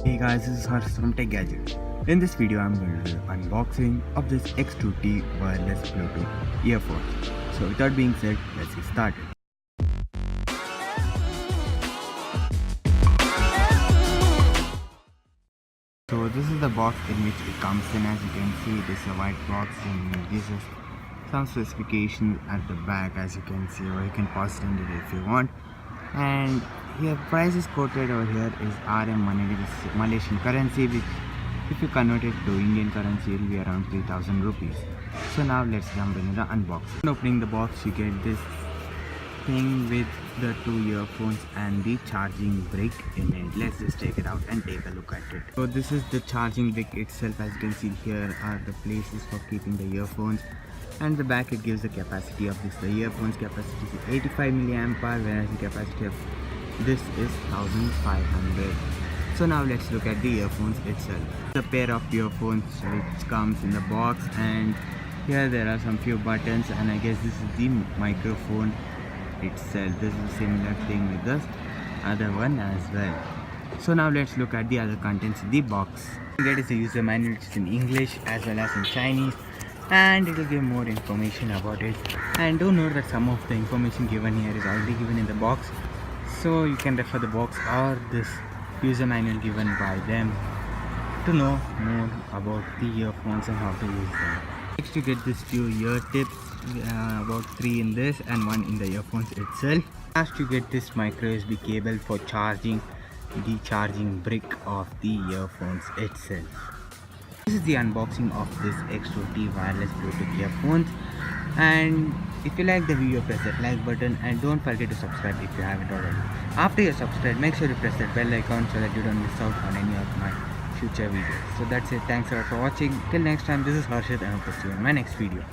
Hey guys, this is Harsh from Tech Gadget. In this video, I'm going to do unboxing of this X2T wireless Bluetooth earphones. So without being said, let's get started. So this is the box in which it comes in. As you can see, it is a white box and it gives us some specifications at the back, as you can see, or you can pause it in it if you want. And here price is quoted over here is RM money, which is Malaysian currency, which if you convert it to Indian currency it will be around 3000 rupees. So now let's jump into the unboxing. When opening the box, you get this thing with the two earphones and the charging brick in it. Let's just take it out and take a look at it. So this is the charging brick itself. As you can see, here are the places for keeping the earphones, and the back it gives the capacity of this. The earphones capacity is 85 milliamp hour, whereas the capacity of this is 1500. So now let's look at the earphones itself. The pair of earphones which comes in the box, and here there are some few buttons, and I guess this is the microphone itself. This is a similar thing with the other one as well. So now let's look at the other contents in the box. That is the user manual, which is in English as well as in Chinese, and it will give more information about it. And do note that some of the information given here is already given in the box, so you can refer the box or this user manual given by them to know more about the earphones and how to use them. Next, you get these few ear tips, about 3 in this and 1 in the earphones itself. Last, you get this micro USB cable for charging the charging brick of the earphones itself. This is the unboxing of this X2T wireless Bluetooth earphones, and if you like the video, press that like button and don't forget to subscribe if you haven't already. After you subscribe, make sure you press that bell icon so that you don't miss out on any of my future videos. So that's it. Thanks a lot for watching. Till next time, this is Harshit and I'll see you in my next video.